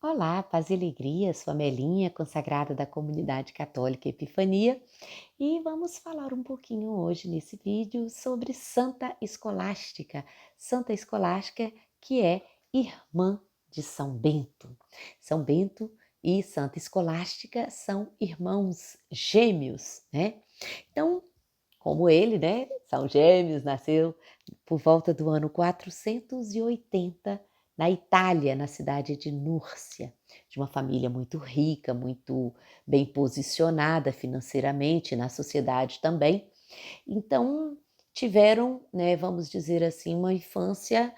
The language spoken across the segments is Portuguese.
Olá, paz e alegria, sou a Melinha, consagrada da comunidade católica Epifania, e vamos falar um pouquinho hoje nesse vídeo sobre Santa Escolástica. Santa Escolástica, que é irmã de São Bento. São Bento e Santa Escolástica são irmãos gêmeos, né? Então, como ele, né, são gêmeos, nasceu por volta do ano 480 na Itália, na cidade de Núrcia, de uma família muito rica, muito bem posicionada financeiramente na sociedade também. Então, tiveram, né, vamos dizer assim, uma infância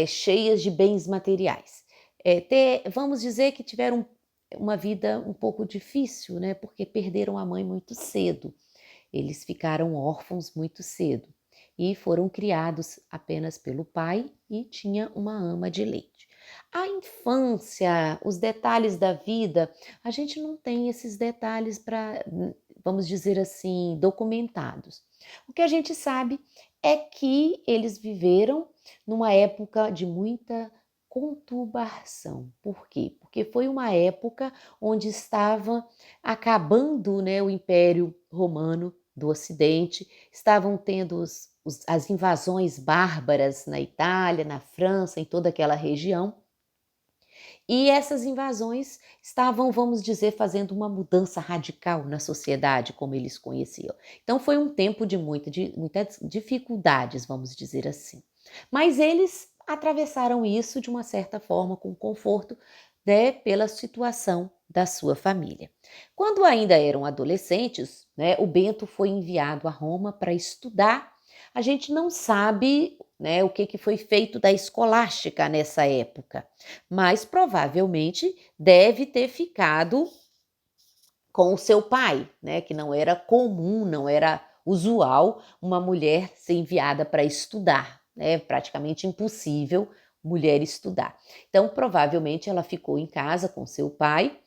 cheias de bens materiais. Vamos dizer que tiveram uma vida um pouco difícil, né, porque perderam a mãe muito cedo. Eles ficaram órfãos muito cedo e foram criados apenas pelo pai e tinha uma ama de leite. A infância, os detalhes da vida, a gente não tem esses detalhes para, vamos dizer assim, documentados. O que a gente sabe é que eles viveram numa época de muita conturbação. Por quê? Porque foi uma época onde estava acabando, né, o Império Romano do Ocidente, estavam tendo as invasões bárbaras na Itália, na França, em toda aquela região, e essas invasões estavam, vamos dizer, fazendo uma mudança radical na sociedade como eles conheciam. Então foi um tempo de muitas dificuldades, vamos dizer assim. Mas eles atravessaram isso de uma certa forma com conforto, né, pela situação da sua família. Quando ainda eram adolescentes, né, o Bento foi enviado a Roma para estudar. A gente não sabe, né, o que foi feito da escolástica nessa época, mas provavelmente deve ter ficado com o seu pai, né, que não era comum, não era usual uma mulher ser enviada para estudar, né, praticamente impossível mulher estudar. Então, provavelmente ela ficou em casa com seu pai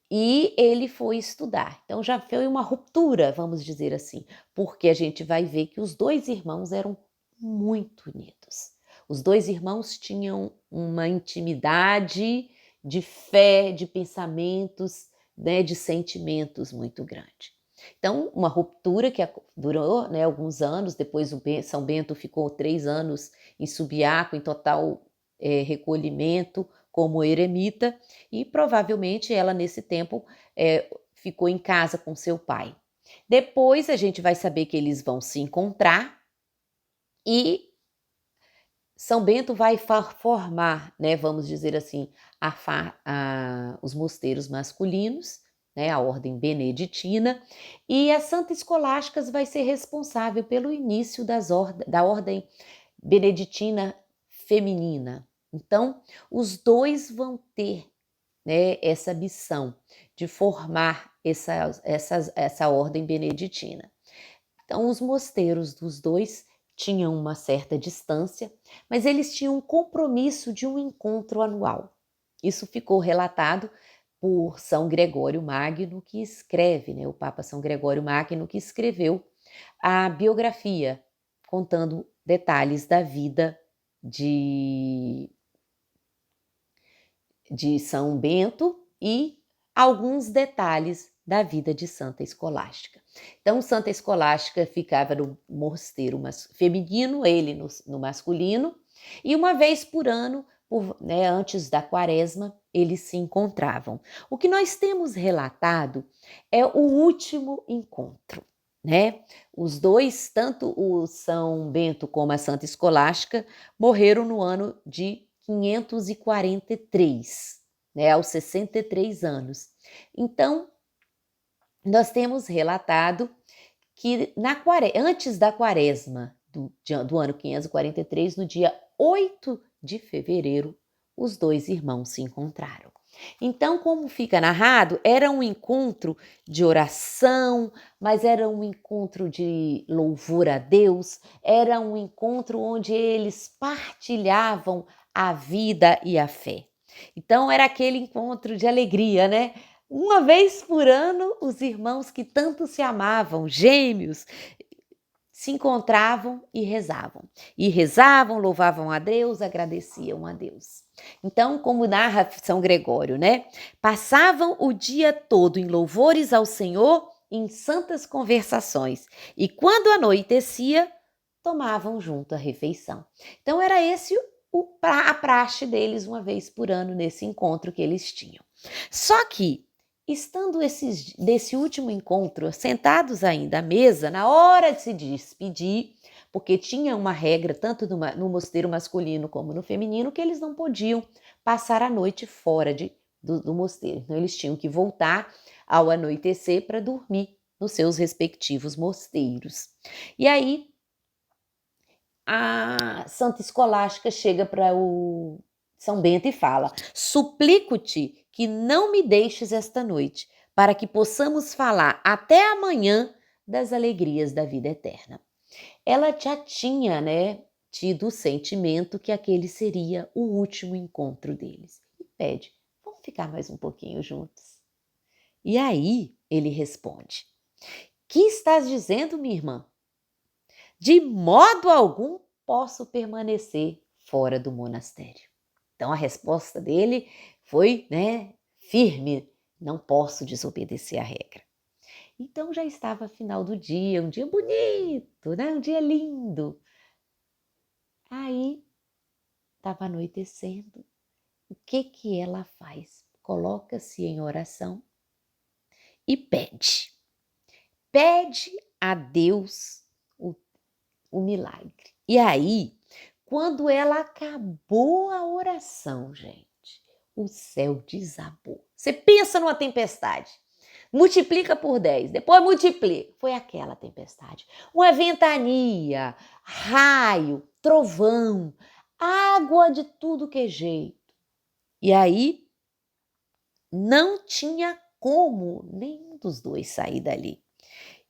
e ele foi estudar. Então já foi uma ruptura, vamos dizer assim, porque a gente vai ver que os dois irmãos eram muito unidos. Os dois irmãos tinham uma intimidade de fé, de pensamentos, né, de sentimentos muito grande. Então, uma ruptura que durou, né, alguns anos, depois São Bento ficou 3 anos em Subiaco, em total recolhimento, como eremita, e provavelmente ela nesse tempo ficou em casa com seu pai. Depois a gente vai saber que eles vão se encontrar e São Bento vai formar, né, vamos dizer assim, os mosteiros masculinos, né, a ordem beneditina, e a Santa Escolástica vai ser responsável pelo início da ordem beneditina feminina. Então, os dois vão ter, né, essa missão de formar essa ordem beneditina. Então, os mosteiros dos dois tinham uma certa distância, mas eles tinham um compromisso de um encontro anual. Isso ficou relatado por São Gregório Magno, que escreve, né, o Papa São Gregório Magno, que escreveu a biografia, contando detalhes da vida de São Bento e alguns detalhes da vida de Santa Escolástica. Então, Santa Escolástica ficava no mosteiro feminino, ele no masculino, e uma vez por ano, né, antes da quaresma, eles se encontravam. O que nós temos relatado é o último encontro, né? Os dois, tanto o São Bento como a Santa Escolástica, morreram no ano de 543, né, aos 63 anos. Então, nós temos relatado que antes da quaresma do ano 543, no dia 8 de fevereiro, os dois irmãos se encontraram. Então, como fica narrado, era um encontro de oração, mas era um encontro de louvor a Deus, era um encontro onde eles partilhavam a vida e a fé. Então, era aquele encontro de alegria, né? Uma vez por ano, os irmãos que tanto se amavam, gêmeos, se encontravam e rezavam. E rezavam, louvavam a Deus, agradeciam a Deus. Então, como narra São Gregório, né? Passavam o dia todo em louvores ao Senhor, em santas conversações. E quando anoitecia, tomavam junto a refeição. Então, era esse a praxe deles uma vez por ano, nesse encontro que eles tinham. Só que, estando desse último encontro, sentados ainda à mesa, na hora de se despedir, porque tinha uma regra, tanto no mosteiro masculino como no feminino, que eles não podiam passar a noite fora do mosteiro. Então, eles tinham que voltar ao anoitecer para dormir nos seus respectivos mosteiros. E aí, a Santa Escolástica chega para o São Bento e fala: suplico-te que não me deixes esta noite, para que possamos falar até amanhã das alegrias da vida eterna. Ela já tinha, né, tido o sentimento que aquele seria o último encontro deles. E pede: vamos ficar mais um pouquinho juntos? E aí ele responde: que estás dizendo, minha irmã? De modo algum posso permanecer fora do monastério. Então a resposta dele foi, né, firme: não posso desobedecer a regra. Então já estava final do dia, um dia bonito, né, um dia lindo. Aí estava anoitecendo. O que ela faz? Coloca-se em oração e pede. Pede a Deus o milagre. E aí, quando ela acabou a oração, gente, o céu desabou. Você pensa numa tempestade, multiplica por 10, depois multiplica. Foi aquela tempestade. Uma ventania, raio, trovão, água de tudo que é jeito. E aí, não tinha como nenhum dos dois sair dali.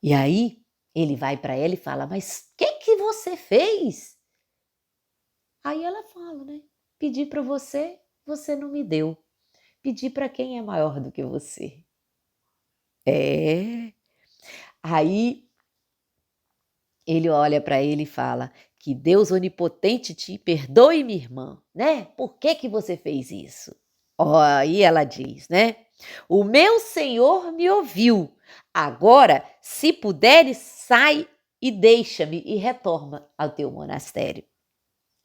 E aí, ele vai para ela e fala: mas o que você fez? Aí ela fala, né? Pedi para você, você não me deu. Pedi para quem é maior do que você. É. Aí ele olha para ele e fala: que Deus onipotente te perdoe, minha irmã, né? Por que você fez isso? Aí ela diz, né? O meu Senhor me ouviu. Agora, se puderes, sai e deixa-me e retorna ao teu monastério.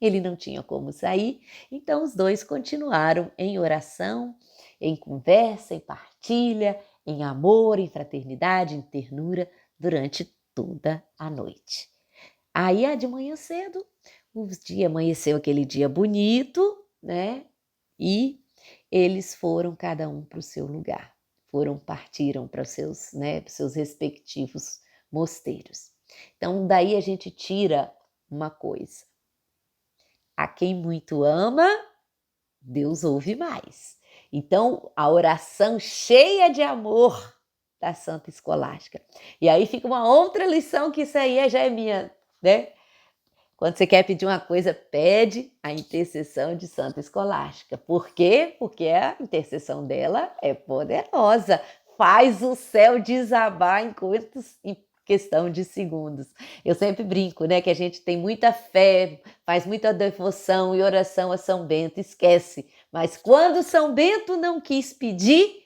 Ele não tinha como sair, então os dois continuaram em oração, em conversa, em partilha, em amor, em fraternidade, em ternura, durante toda a noite. Aí, de manhã cedo, o dia amanheceu aquele dia bonito, né? E eles foram cada um para o seu lugar. Partiram para os seus, né, para os seus respectivos mosteiros. Então, daí a gente tira uma coisa: a quem muito ama, Deus ouve mais. Então, a oração cheia de amor da Santa Escolástica. E aí fica uma outra lição, que isso aí já é minha, né? Quando você quer pedir uma coisa, pede a intercessão de Santa Escolástica. Por quê? Porque a intercessão dela é poderosa. Faz o céu desabar em questão de segundos. Eu sempre brinco, né, que a gente tem muita fé, faz muita devoção e oração a São Bento, esquece. Mas quando São Bento não quis pedir,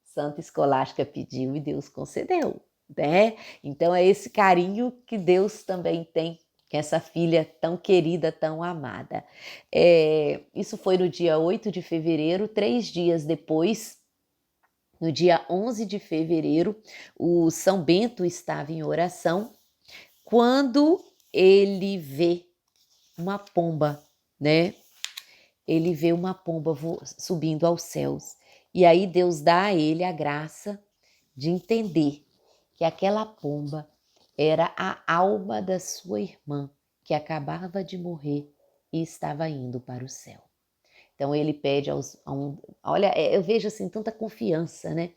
Santa Escolástica pediu e Deus concedeu, né? Então é esse carinho que Deus também tem com essa filha tão querida, tão amada. Isso foi no dia 8 de fevereiro, 3 dias depois, no dia 11 de fevereiro, o São Bento estava em oração quando ele vê uma pomba, né? Ele vê uma pomba subindo aos céus. E aí Deus dá a ele a graça de entender que aquela pomba era a alma da sua irmã, que acabava de morrer e estava indo para o céu. Então ele pede olha, eu vejo assim tanta confiança, né?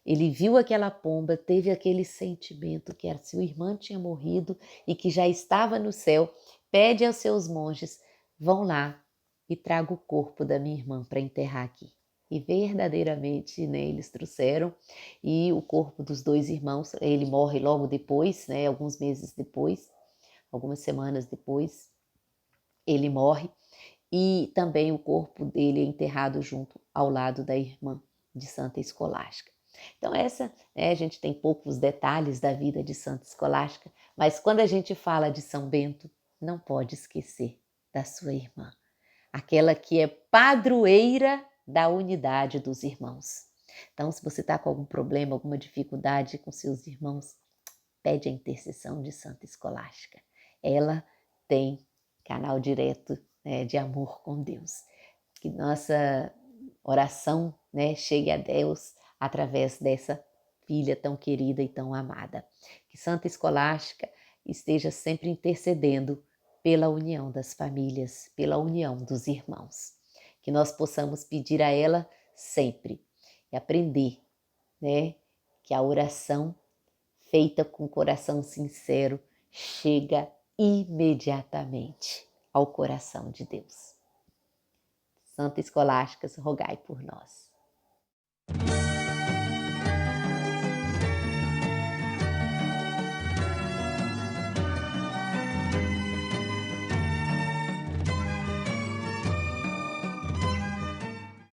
Ele viu aquela pomba, teve aquele sentimento que a sua irmã tinha morrido e que já estava no céu. Pede aos seus monges: vão lá e traga o corpo da minha irmã para enterrar aqui. E verdadeiramente, né, eles trouxeram, e o corpo dos dois irmãos, ele morre logo depois, né, alguns meses depois, algumas semanas depois, ele morre e também o corpo dele é enterrado junto ao lado da irmã de Santa Escolástica. Então a gente tem poucos detalhes da vida de Santa Escolástica, mas quando a gente fala de São Bento, não pode esquecer da sua irmã, aquela que é padroeira da unidade dos irmãos. Então, se você está com algum problema, alguma dificuldade com seus irmãos, pede a intercessão de Santa Escolástica. Ela tem canal direto, né, de amor com Deus. Que nossa oração, né, chegue a Deus através dessa filha tão querida e tão amada. Que Santa Escolástica esteja sempre intercedendo pela união das famílias, pela união dos irmãos. Que nós possamos pedir a ela sempre e aprender, né, que a oração feita com coração sincero chega imediatamente ao coração de Deus. Santa Escolástica, rogai por nós.